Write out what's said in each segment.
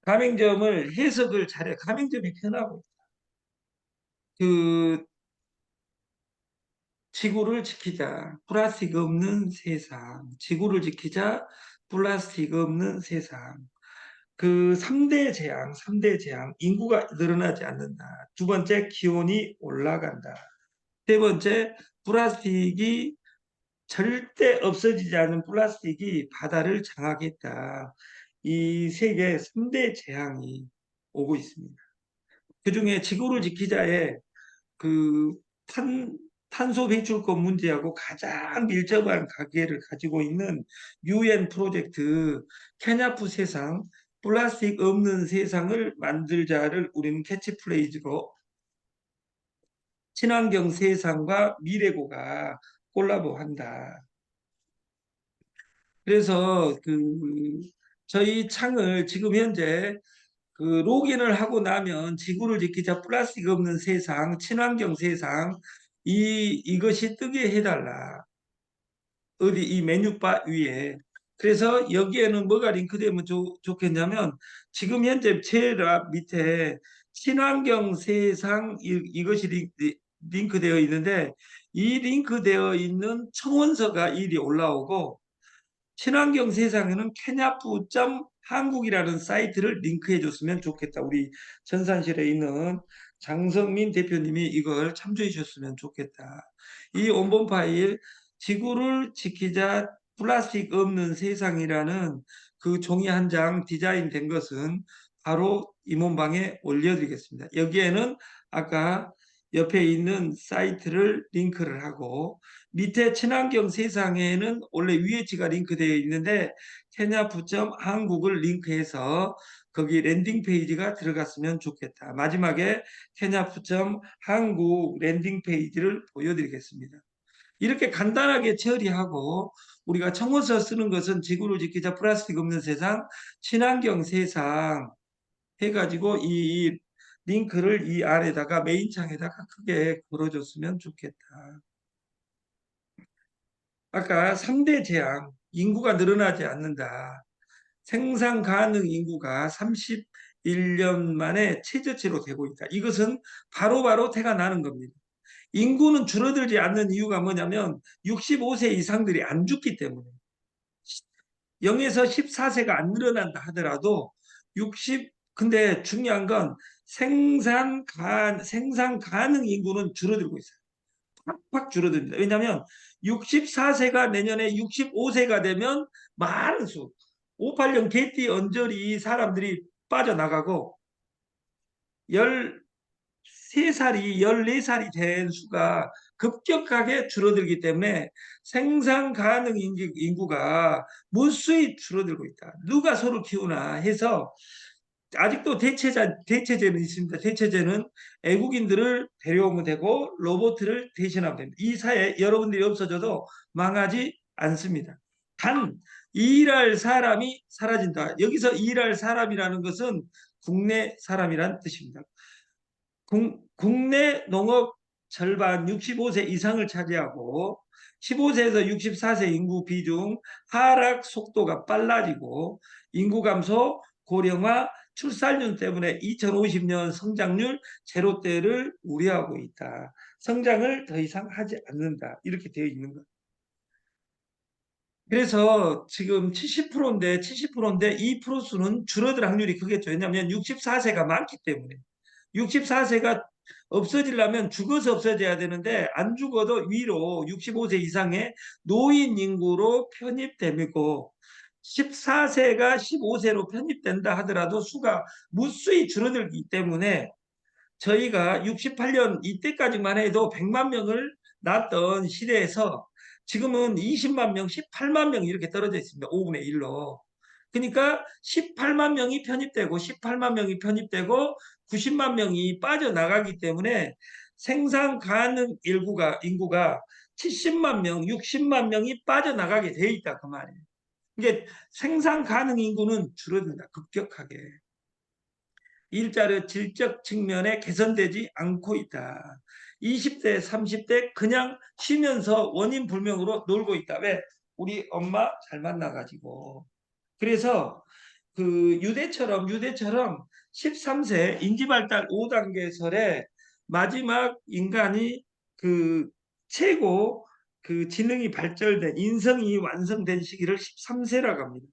가맹점을 해석을 잘해. 가맹점이 편하고 그 지구를 지키자. 플라스틱 없는 세상. 지구를 지키자. 플라스틱 없는 세상. 그 3대 재앙, 3대 재앙. 인구가 늘어나지 않는다. 두 번째, 기온이 올라간다. 세 번째, 플라스틱이 절대 없어지지 않는 플라스틱이 바다를 장악했다. 이 세계 3대 재앙이 오고 있습니다. 그중에 지구를 지키자에 그 탄, 탄소 배출권 문제하고 가장 밀접한 관계를 가지고 있는 UN 프로젝트 케냐프 세상, 플라스틱 없는 세상을 만들자를 우리는 캐치프레이즈로 친환경 세상과 미래고가 콜라보한다. 그래서 저희 창을 지금 현재 로gin을 하고 나면 지구를 지키자 플라스틱 없는 세상, 친환경 세상 이것이 뜨게 해달라. 어디 이 메뉴바 위에. 그래서 여기에는 뭐가 링크되면 좋겠냐면 지금 현재 제일 밑에 친환경 세상 이것이 링크되어 있는데 이 링크되어 있는 청원서가 일이 올라오고 친환경 세상에는 케냐프 한국이라는 사이트를 링크해 줬으면 좋겠다. 우리 전산실에 있는 장성민 대표님이 이걸 참조해 주셨으면 좋겠다. 이 원본 파일 지구를 지키자 플라스틱 없는 세상이라는 그 종이 한 장 디자인된 것은 바로 임원방에 올려드리겠습니다. 여기에는 아까 옆에 있는 사이트를 링크를 하고 밑에 친환경 세상에는 원래 위에지가 링크되어 있는데 케냐프.점 한국을 링크해서 거기 랜딩 페이지가 들어갔으면 좋겠다. 마지막에 케냐프.점 한국 랜딩 페이지를 보여드리겠습니다. 이렇게 간단하게 처리하고 우리가 청원서 쓰는 것은 지구를 지키자 플라스틱 없는 세상, 친환경 세상 해가지고 이 링크를 이 안에다가 메인 창에다가 크게 걸어줬으면 좋겠다. 아까 3대 재앙, 인구가 늘어나지 않는다. 생산 가능 인구가 31년 만에 최저치로 되고 있다. 이것은 바로바로 태가 나는 겁니다. 인구는 줄어들지 않는 이유가 뭐냐면 65세 이상들이 안 죽기 때문에 0에서 14세가 안 늘어난다 하더라도 60 근데 중요한 건 생산 가능 인구는 줄어들고 있어요. 팍팍 줄어듭니다. 왜냐하면 64세가 내년에 65세가 되면 많은 580 개띠 언저리 사람들이 빠져나가고 13살이 14살이 된 수가 급격하게 줄어들기 때문에 생산 가능 인구가 무수히 줄어들고 있다. 누가 소를 키우나 해서 아직도 대체제는 있습니다. 대체제는 애국인들을 데려오면 되고 로봇을 대신하면 됩니다. 이 사회 여러분들이 없어져도 망하지 않습니다. 단 일할 사람이 사라진다. 여기서 일할 사람이라는 것은 국내 사람이란 뜻입니다. 국내 농업 절반 65세 이상을 차지하고 15세에서 64세 인구 비중 하락 속도가 빨라지고 인구 감소, 고령화, 출산율 때문에 2050년 성장률 제로대를 우려하고 있다. 성장을 더 이상 하지 않는다. 이렇게 되어 있는 것. 그래서 지금 70%인데 이 프로수는 줄어들 확률이 크겠죠. 왜냐하면 64세가 많기 때문에. 64세가 없어지려면 죽어서 없어져야 되는데 안 죽어도 위로 65세 이상의 노인 인구로 편입되고 14세가 15세로 편입된다 하더라도 수가 무수히 줄어들기 때문에 저희가 68년 이때까지만 해도 100만 명을 낳았던 시대에서 지금은 20만 명, 18만 명 이렇게 떨어져 있습니다. 5분의 1로. 그러니까 18만 명이 편입되고 18만 명이 편입되고 90만 명이 빠져나가기 때문에 생산 가능 인구가 70만 명, 60만 명이 빠져나가게 돼 있다 그 말이에요. 이게 생산 가능 인구는 줄어든다 급격하게. 일자리 질적 측면에 개선되지 않고 있다. 20대, 30대 그냥 쉬면서 원인 불명으로 놀고 있다. 왜? 우리 엄마 잘 만나가지고. 그래서 유대처럼 13세 인지발달 5단계설에 마지막 인간이 그 최고 지능이 발달된 인성이 완성된 시기를 13세라고 합니다.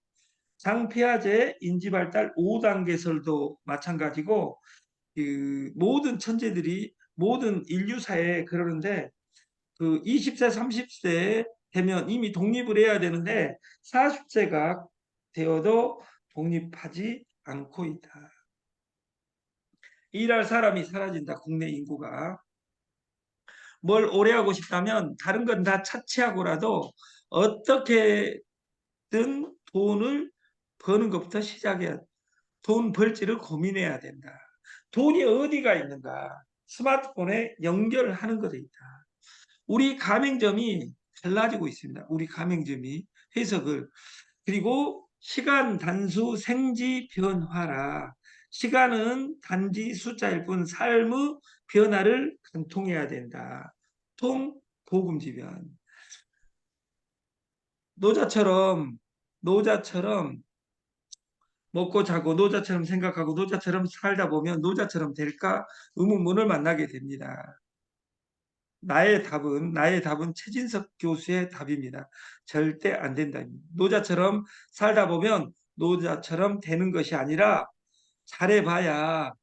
장피아제 인지발달 5단계설도 마찬가지고 모든 천재들이 모든 인류사에 그러는데 20세, 30세 되면 이미 독립을 해야 되는데 40세가 되어도 독립하지 않고 있다. 일할 사람이 사라진다. 국내 인구가. 뭘 오래 하고 싶다면 다른 건 다 차치하고라도 어떻게든 돈을 버는 것부터 시작해야 돼. 돈 벌지를 고민해야 된다. 돈이 어디가 있는가? 스마트폰에 연결하는 것에 있다. 우리 가맹점이 달라지고 있습니다. 우리 가맹점이 해석을. 그리고 시간 단수 생지 변화라. 시간은 단지 숫자일 뿐 삶의 변화를 관통해야 된다. 통 고금지변. 노자처럼 먹고 자고 노자처럼 생각하고 노자처럼 살다 보면 노자처럼 될까 의문문을 만나게 됩니다. 나의 답은 최진석 교수의 답입니다. 절대 안 된다. 노자처럼 살다 보면 노자처럼 되는 것이 아니라 잘해봐야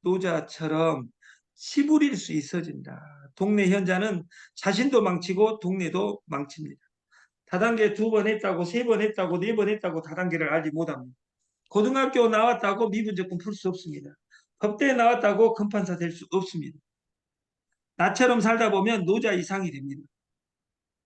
노자처럼 시부릴 수 있어진다. 동네 현자는 자신도 망치고 동네도 망칩니다. 다단계 2번 했다고 3번 했다고 4번 했다고 다단계를 알지 못합니다. 고등학교 나왔다고 미분적분 풀 수 없습니다. 법대 나왔다고 금판사 될 수 없습니다. 나처럼 살다 보면 노자 이상이 됩니다.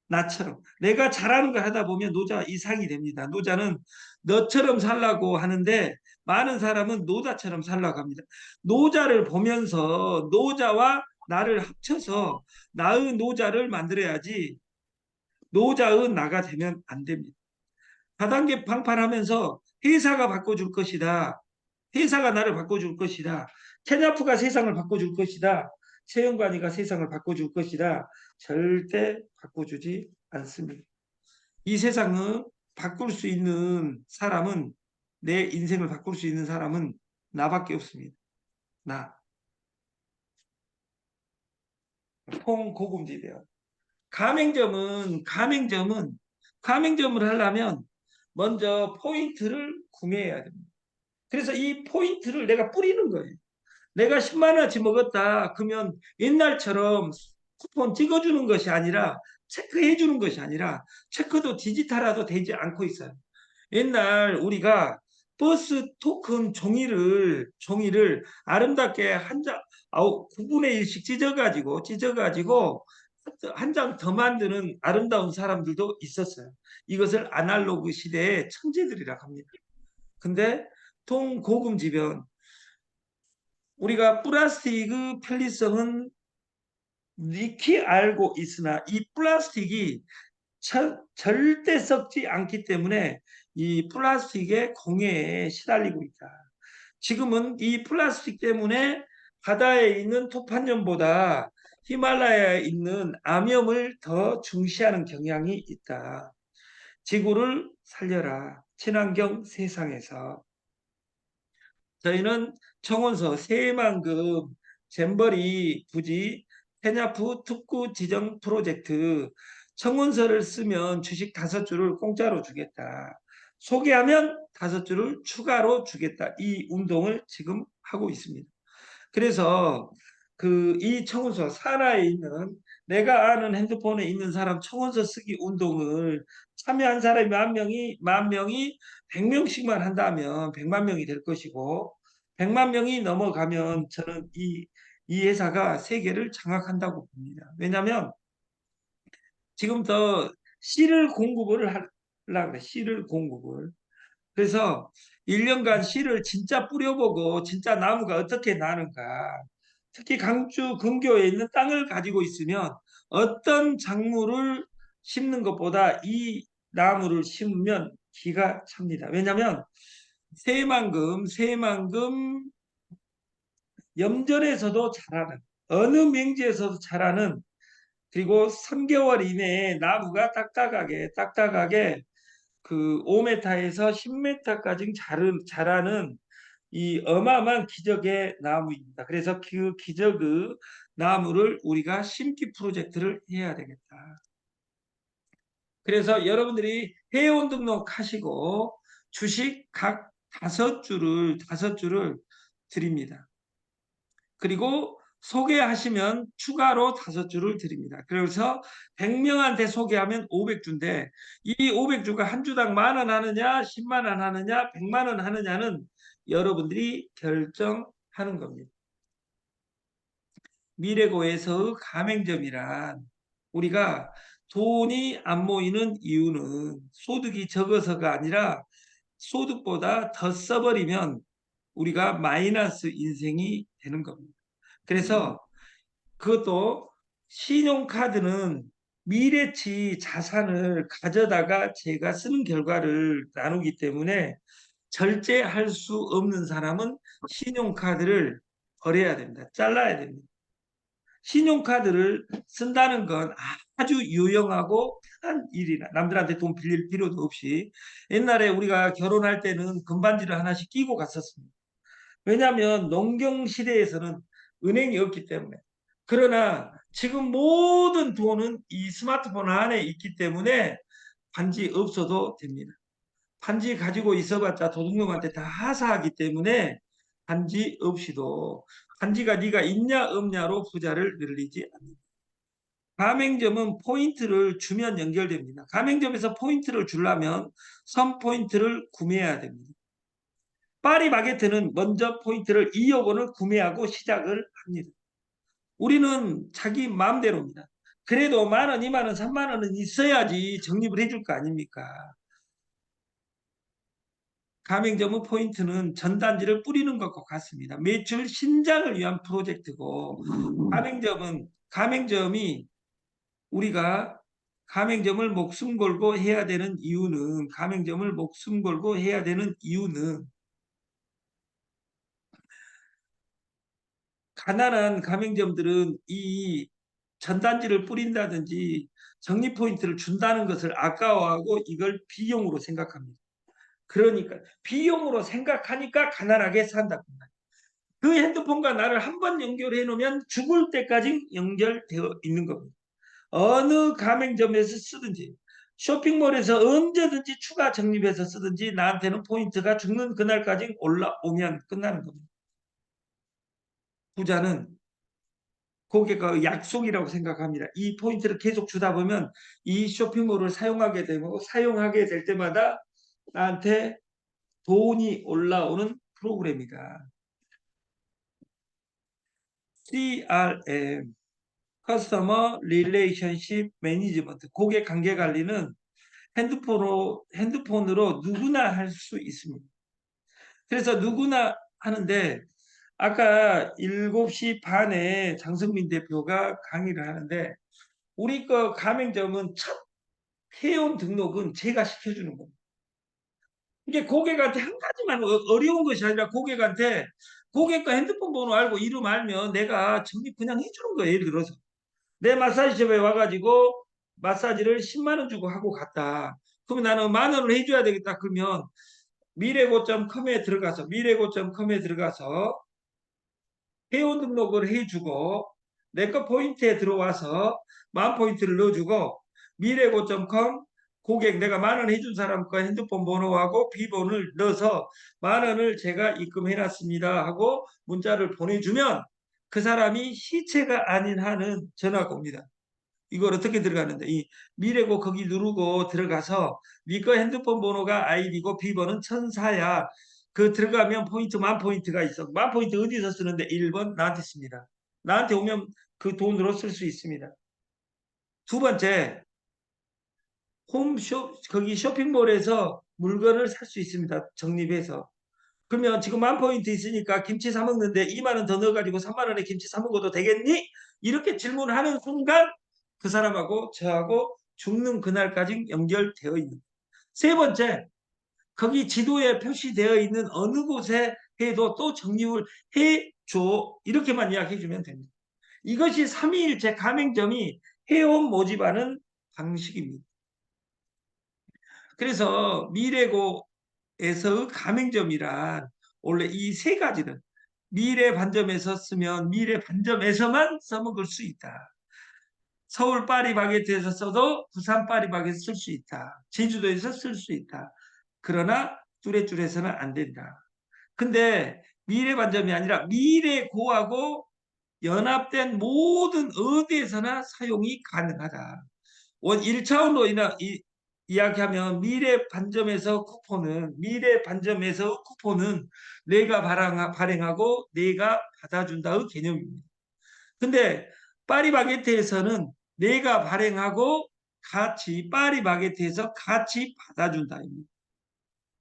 나처럼. 내가 잘하는 걸 하다 보면 노자 이상이 됩니다. 노자는 너처럼 살라고 하는데 많은 사람은 노자처럼 살라고 합니다. 노자를 보면서 노자와 나를 합쳐서 나의 노자를 만들어야지 노자의 나가 되면 안 됩니다. 다단계 방판하면서 회사가 바꿔줄 것이다. 회사가 나를 바꿔줄 것이다. 케냐프가 세상을 바꿔줄 것이다. 최영관이가 세상을 바꿔줄 것이다. 절대 바꿔주지 않습니다. 이 세상을 바꿀 수 있는 사람은 내 인생을 바꿀 수 있는 사람은 나밖에 없습니다. 나. 통고금지대요. 가맹점을 하려면 먼저 포인트를 구매해야 됩니다. 그래서 이 포인트를 내가 뿌리는 거예요. 내가 10만 원어치 먹었다. 그러면 옛날처럼 쿠폰 찍어주는 것이 아니라 체크해 주는 것이 아니라 체크도 디지털화도 되지 않고 있어요. 옛날 우리가 버스 토큰 종이를 아름답게 한 장, 9분의 1씩 찢어가지고 한 장 더 만드는 아름다운 사람들도 있었어요. 이것을 아날로그 시대의 천재들이라고 합니다. 근데 통고금지변 우리가 플라스틱의 편리성은 익히 알고 있으나 이 플라스틱이 절대 썩지 않기 때문에 이 플라스틱의 공해에 시달리고 있다. 지금은 이 플라스틱 때문에 바다에 있는 토판염보다 히말라야에 있는 암염을 더 중시하는 경향이 있다. 지구를 살려라. 친환경 세상에서. 저희는 청원서 새만금 잼버리 부지 테냐프 특구 지정 프로젝트 청원서를 쓰면 주식 5주를 공짜로 주겠다. 소개하면 5주를 추가로 주겠다. 이 운동을 지금 하고 있습니다. 그래서 이 청원서 산하에 있는 내가 아는 핸드폰에 있는 사람 청원서 쓰기 운동을 참여한 사람이 만 명이 100명씩만 한다면 100만 명이 될 것이고 100만 명이 넘어가면 저는 이 회사가 세계를 장악한다고 봅니다. 왜냐하면 지금부터 씨를 공급을 하려고 그래. 씨를 공급을. 그래서 1년간 씨를 진짜 뿌려보고 진짜 나무가 어떻게 나는가. 특히 강주 근교에 있는 땅을 가지고 있으면 어떤 작물을 심는 것보다 이 나무를 심으면 기가 찹니다. 왜냐하면 새만금 염전에서도 자라는 어느 명지에서도 자라는 그리고 3개월 이내에 나무가 딱딱하게 그 5m에서 10m까지 자라는 이 어마어마한 기적의 나무입니다. 그래서 그 기적의 나무를 우리가 심기 프로젝트를 해야 되겠다. 그래서 여러분들이 회원 등록하시고 주식 각 5주를 드립니다. 그리고 소개하시면 추가로 5주를 드립니다. 그래서 100명한테 소개하면 500주인데 이 500주가 한 주당 10,000원 하느냐 10만 원 하느냐 100만 원 하느냐는 여러분들이 결정하는 겁니다. 미래고에서의 가맹점이란 우리가 돈이 안 모이는 이유는 소득이 적어서가 아니라 소득보다 더 써버리면 우리가 마이너스 인생이 되는 겁니다. 그래서 그것도 신용카드는 미래치 자산을 가져다가 제가 쓰는 결과를 나누기 때문에 절제할 수 없는 사람은 신용카드를 버려야 됩니다. 잘라야 됩니다. 신용카드를 쓴다는 건 아주 유용하고 편한 일이라 남들한테 돈 빌릴 필요도 없이 옛날에 우리가 결혼할 때는 금반지를 하나씩 끼고 갔었습니다. 왜냐하면 농경 시대에서는 은행이 없기 때문에. 그러나 지금 모든 돈은 이 스마트폰 안에 있기 때문에 반지 없어도 됩니다. 반지 가지고 있어봤자 도둑놈한테 다 하사하기 때문에 반지 없이도 반지가 네가 있냐 없냐로 부자를 늘리지 않는다. 가맹점은 포인트를 주면 연결됩니다. 가맹점에서 포인트를 주려면 선 포인트를 구매해야 됩니다. 파리바게트는 먼저 포인트를 2억 원을 구매하고 시작을 합니다. 우리는 자기 마음대로입니다. 그래도 10,000원, 20,000원, 30,000원은 있어야지 적립을 해줄 거 아닙니까? 가맹점의 포인트는 전단지를 뿌리는 것과 같습니다. 매출 신장을 위한 프로젝트고 가맹점이 우리가 가맹점을 목숨 걸고 해야 되는 이유는 가난한 가맹점들은 이 전단지를 뿌린다든지 적립 포인트를 준다는 것을 아까워하고 이걸 비용으로 생각합니다. 그러니까 비용으로 생각하니까 가난하게 산다. 그 핸드폰과 나를 한 번 연결해 놓으면 죽을 때까지 연결되어 있는 겁니다. 어느 가맹점에서 쓰든지 쇼핑몰에서 언제든지 추가 적립해서 쓰든지 나한테는 포인트가 죽는 그날까지 올라오면 끝나는 겁니다. 부자는 고객과 약속이라고 생각합니다. 이 포인트를 계속 주다 보면 이 쇼핑몰을 사용하게 되고 사용하게 될 때마다 나한테 돈이 올라오는 프로그램이다. CRM, Customer Relationship Management, 고객 관계 관리는 핸드폰으로 누구나 할 수 있습니다. 그래서 누구나 하는데 아까 7시 반에 장성민 대표가 강의를 하는데 우리 거 가맹점은 첫 회원 등록은 제가 시켜주는 겁니다. 이게 고객한테 한 가지만 어려운 것이 아니라 고객과 핸드폰 번호 알고 이름 알면 내가 적립 그냥 해주는 거예요. 예를 들어서 내 마사지샵에 와가지고 마사지를 10만 원 주고 하고 갔다. 그러면 나는 10,000원을 해줘야 되겠다. 그러면 미래고.com에 들어가서 회원 등록을 해주고 내 거 포인트에 들어와서 10,000포인트를 넣어주고 미래고.com 고객 내가 10,000원 해준 사람 거 핸드폰 번호하고 비번을 넣어서 10,000원을 제가 입금해놨습니다 하고 문자를 보내주면 그 사람이 시체가 아닌 한은 전화가 옵니다. 이걸 어떻게 들어가는데 이 미래고 거기 누르고 들어가서 네 거 핸드폰 번호가 아이디고 비번은 1,004야. 그 들어가면 포인트 10,000포인트가 있어. 10,000포인트 어디서 쓰는데 1번 나한테 씁니다. 나한테 오면 그 돈으로 쓸 수 있습니다. 두 번째 거기 쇼핑몰에서 물건을 살 수 있습니다. 적립해서. 그러면 지금 10,000포인트 있으니까 김치 사 먹는데 2만 원 더 넣어가지고 3만 원에 김치 사 먹어도 되겠니? 이렇게 질문하는 순간 그 사람하고 저하고 죽는 그날까지 연결되어 있는. 세 번째, 거기 지도에 표시되어 있는 어느 곳에 해도 또 적립을 해줘. 이렇게만 이야기해 주면 됩니다. 이것이 삼위일체 가맹점이 회원 모집하는 방식입니다. 그래서 미래고에서 가맹점이란 원래 이 세 가지는 미래 반점에서 쓰면 미래 반점에서만 써먹을 수 있다. 서울 파리바게트에서 써도 부산 파리바게트 쓸 수 있다. 제주도에서 쓸 수 있다. 그러나 뚜레쥬에서는 안 된다. 근데 미래 반점이 아니라 미래고하고 연합된 모든 어디에서나 사용이 가능하다. 원 1차원로 이야기하면 미래 반점에서 쿠폰은 내가 발행하고 내가 받아준다의 개념입니다. 근데 파리바게트에서는 내가 발행하고 같이 파리바게트에서 같이 받아준다입니다.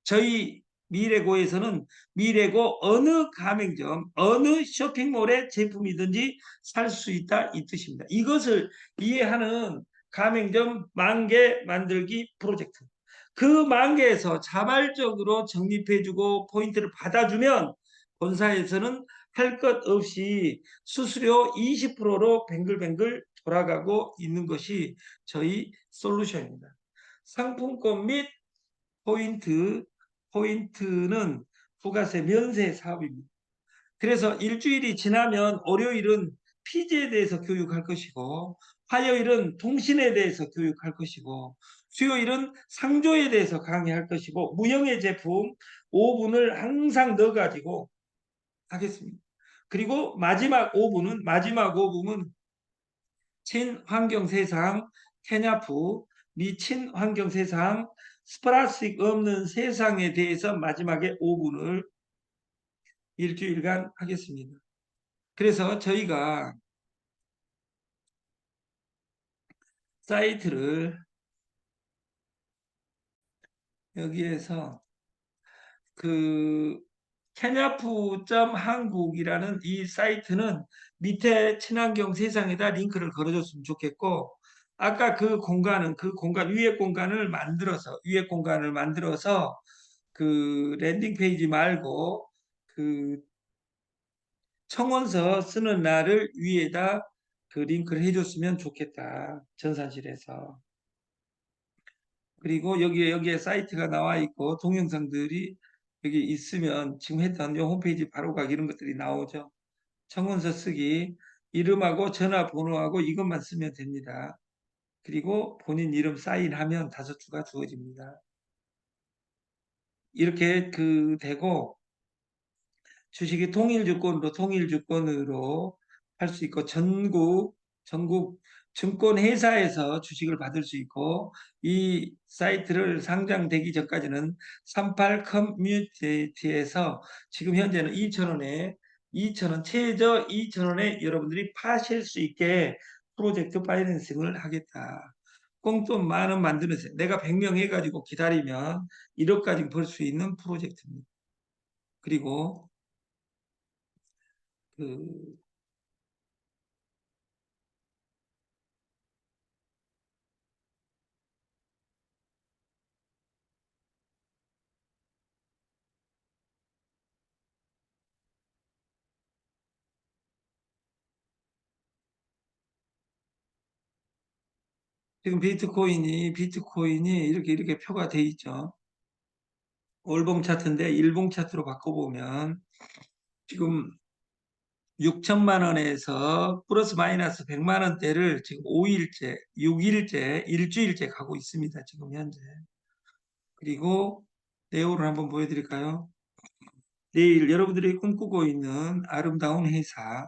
저희 미래고에서는 미래고 어느 가맹점, 어느 쇼핑몰의 제품이든지 살 수 있다 이 뜻입니다. 이것을 이해하는 가맹점 10,000개 만들기 프로젝트. 그 10,000개에서 자발적으로 적립해주고 포인트를 받아주면 본사에서는 할 것 없이 수수료 20%로 뱅글뱅글 돌아가고 있는 것이 저희 솔루션입니다. 상품권 및 포인트, 포인트는 부가세 면세 사업입니다. 그래서 일주일이 지나면 월요일은 피지에 대해서 교육할 것이고 화요일은 통신에 대해서 교육할 것이고 수요일은 상조에 대해서 강의할 것이고 무형의 제품 5분을 항상 넣어가지고 하겠습니다. 그리고 마지막 5분은 친환경 세상 케냐프 미친환경 세상 플라스틱 없는 세상에 대해서 마지막에 5분을 일주일간 하겠습니다. 그래서 저희가 사이트를 여기에서 그 케냐프.한국이라는 이 사이트는 밑에 친환경 세상에다 링크를 걸어줬으면 좋겠고 아까 그 위에 공간을 만들어서 그 랜딩 페이지 말고 그 청원서 쓰는 날을 위에다 그 링크를 해줬으면 좋겠다. 전산실에서. 그리고 여기에 사이트가 나와 있고 동영상들이 여기 있으면 지금 했던 이 홈페이지 바로 가기 이런 것들이 나오죠. 청원서 쓰기, 이름하고 전화번호하고 이것만 쓰면 됩니다. 그리고 본인 이름 사인하면 5주가 주어집니다. 이렇게 되고 주식이 통일주권으로 할 수 있고 전국 증권회사에서 주식을 받을 수 있고 이 사이트를 상장되기 전까지는 38 커뮤니티에서 지금 현재는 2,000원 최저 2,000원에 여러분들이 파실 수 있게 프로젝트 파이낸싱을 하겠다. 꽁돈 10,000원 만드는 내가 100명 해가지고 기다리면 1억까지 벌 수 있는 프로젝트입니다. 그리고 그 지금 비트코인이 이렇게 표가 돼 있죠. 월봉 차트인데 일봉 차트로 바꿔보면 지금 6천만 원에서 플러스 마이너스 100만 원대를 지금 5일째, 6일째, 일주일째 가고 있습니다. 지금 현재. 그리고 내용을 한번 보여드릴까요? 내일 여러분들이 꿈꾸고 있는 아름다운 회사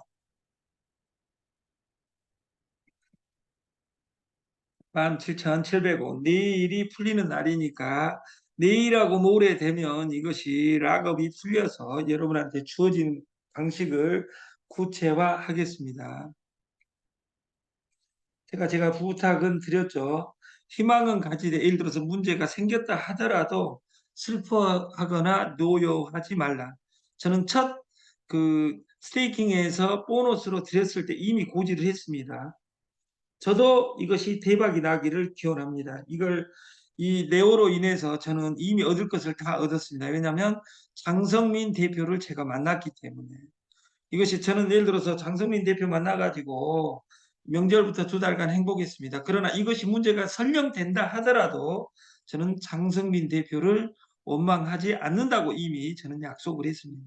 17,700원. 내일이 풀리는 날이니까 내일하고 모레 되면 이것이 락업이 풀려서 여러분한테 주어진 방식을 구체화하겠습니다. 제가 부탁은 드렸죠. 희망은 가지되 예를 들어서 문제가 생겼다 하더라도 슬퍼하거나 노여하지 말라. 저는 첫 스테이킹에서 보너스로 드렸을 때 이미 고지를 했습니다. 저도 이것이 대박이 나기를 기원합니다. 이 네오로 인해서 저는 이미 얻을 것을 다 얻었습니다. 왜냐하면 장성민 대표를 제가 만났기 때문에. 이것이 저는 예를 들어서 장성민 대표 만나가지고 명절부터 2달간 행복했습니다. 그러나 이것이 문제가 설명된다 하더라도 저는 장성민 대표를 원망하지 않는다고 이미 저는 약속을 했습니다.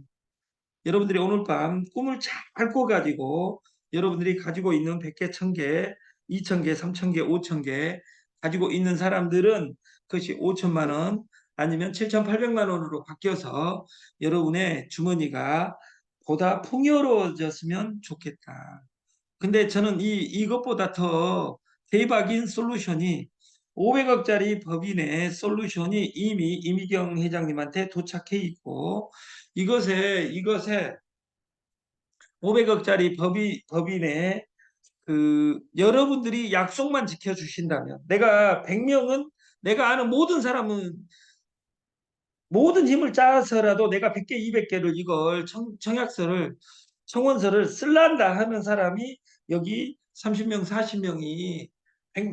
여러분들이 오늘 밤 꿈을 잘 꿔가지고 여러분들이 가지고 있는 100개, 1000개, 2000개, 3000개, 5000개 가지고 있는 사람들은 그것이 5천만 원 아니면 7800만 원으로 바뀌어서 여러분의 주머니가 보다 풍요로워졌으면 좋겠다. 근데 저는 이것보다 더 대박인 솔루션이 500억짜리 법인의 솔루션이 이미 이미경 회장님한테 도착해 있고 이것에 500억짜리 법인의 여러분들이 약속만 지켜주신다면 내가 100명은 내가 아는 모든 사람은 모든 힘을 짜서라도 내가 100개, 200개를 이걸 청약서를 청원서를 쓸란다 하는 사람이 여기 30명, 40명이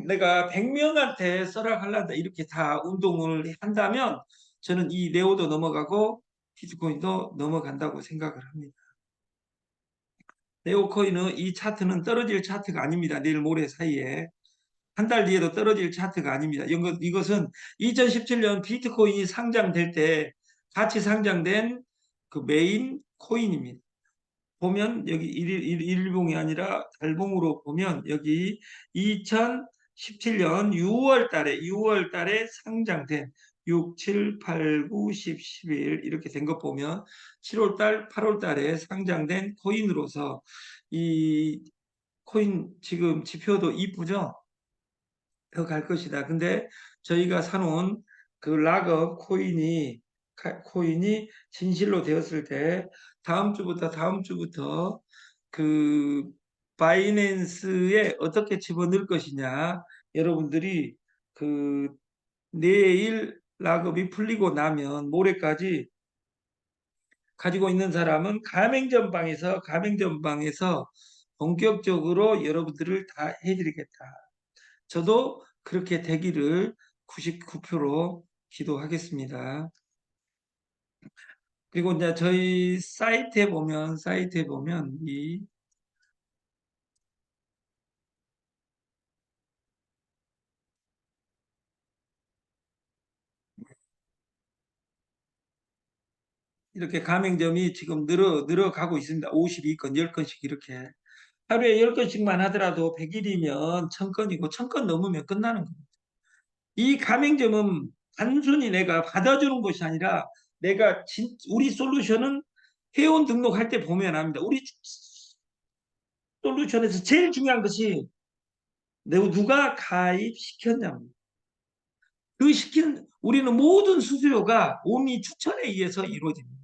내가 100명한테 써라 할란다 이렇게 다 운동을 한다면 저는 이 네오도 넘어가고 비트코인도 넘어간다고 생각을 합니다. 네오코인은 이 차트는 떨어질 차트가 아닙니다. 내일 모레 사이에. 한 달 뒤에도 떨어질 차트가 아닙니다. 이것은 2017년 비트코인이 상장될 때 같이 상장된 그 메인 코인입니다. 보면 여기 일봉이 아니라 달봉으로 보면 여기 2017년 6월 달에 상장된 6, 7, 8, 9, 10, 11 이렇게 된 거 보면 7월 달, 8월 달에 상장된 코인으로서 이 코인 지금 지표도 이쁘죠? 더 갈 것이다. 근데 저희가 사놓은 그 락업 코인이 진실로 되었을 때 다음 주부터 그 바이낸스에 어떻게 집어넣을 것이냐 여러분들이 그 내일 락업이 풀리고 나면 모레까지 가지고 있는 사람은 가맹점방에서 본격적으로 여러분들을 다 해드리겠다. 저도 그렇게 되기를 99% 기도하겠습니다. 그리고 이제 저희 사이트에 보면 이렇게 가맹점이 지금 늘어가고 있습니다. 52건, 10건씩 이렇게. 하루에 10건씩만 하더라도 100일이면 1000건이고 1000건 넘으면 끝나는 겁니다. 이 가맹점은 단순히 내가 받아주는 것이 아니라 우리 솔루션은 회원 등록할 때 보면 압니다. 우리 솔루션에서 제일 중요한 것이 누가 가입시켰냐입니다. 우리는 모든 수수료가 온리 추천에 의해서 이루어집니다.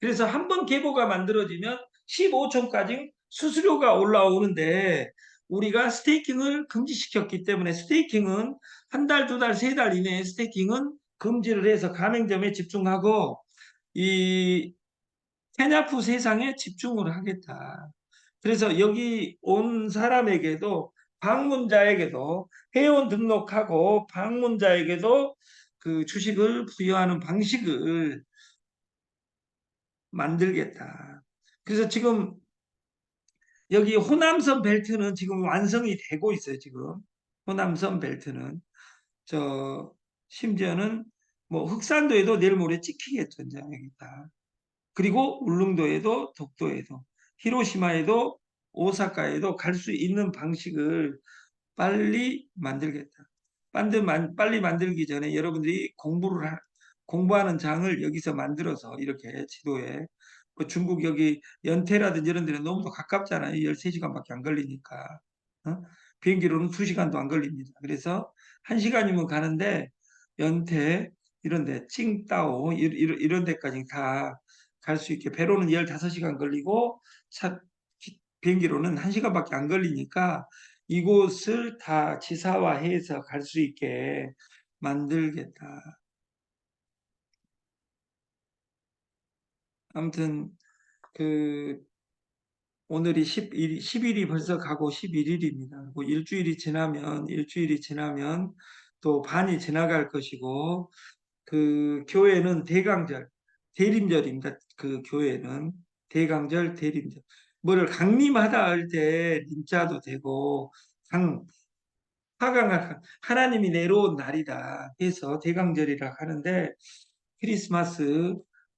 그래서 한 번 계보가 만들어지면 15촌까지 수수료가 올라오는데 우리가 스테이킹을 금지시켰기 때문에 스테이킹은 한 달, 두 달, 세 달 이내에 스테이킹은 금지를 해서 가맹점에 집중하고 이 테냐프 세상에 집중을 하겠다. 그래서 여기 온 사람에게도 방문자에게도 회원 등록하고 방문자에게도 그 주식을 부여하는 방식을 만들겠다. 그래서 지금 여기 호남선 벨트는 지금 완성이 되고 있어요. 지금 호남선 벨트는 심지어는 뭐 흑산도에도 내일 모레 찍히겠죠. 이제 여기 다. 그리고 울릉도에도 독도에도 히로시마에도 오사카에도 갈 수 있는 방식을 빨리 만들겠다. 빨리 만들기 전에 여러분들이 공부하는 장을 여기서 만들어서 이렇게 지도에 뭐 중국 여기 연태라든지 이런 데는 너무도 가깝잖아요. 13시간밖에 안 걸리니까. 어? 비행기로는 2시간도 안 걸립니다. 그래서 1시간이면 가는데 연태 이런 데 칭따오 이런 데까지 다 갈 수 있게 배로는 15시간 걸리고 비행기로는 1시간밖에 안 걸리니까 이곳을 다 지사화해서 갈 수 있게 만들겠다. 아무튼 그 오늘이 10일이 벌써 가고 11일입니다. 뭐 일주일이 지나면 또 반이 지나갈 것이고 그 교회는 대림절입니다. 그 교회는 대림절. 뭐를 강림하다 할 때 림자도 되고 하강을 하나님이 내려온 날이다 해서 대강절이라 하는데 크리스마스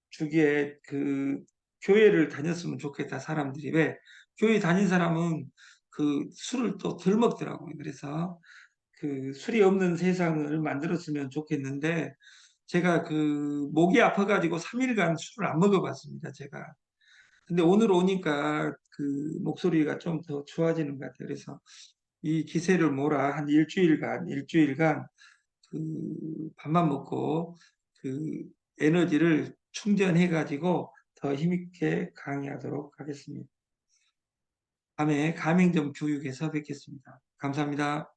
주기에 그 교회를 다녔으면 좋겠다 사람들이. 왜? 교회 다닌 사람은 그 술을 또 덜 먹더라고요. 그래서 그 술이 없는 세상을 만들었으면 좋겠는데 제가 그 목이 아파가지고 3일간 술을 안 먹어봤습니다. 제가. 근데 오늘 오니까 그 목소리가 좀 더 좋아지는 것 같아요. 그래서 이 기세를 몰아 한 일주일간 그 밥만 먹고 그 에너지를 충전해 가지고 더 힘있게 강의하도록 하겠습니다. 다음에 가맹점 교육에서 뵙겠습니다. 감사합니다.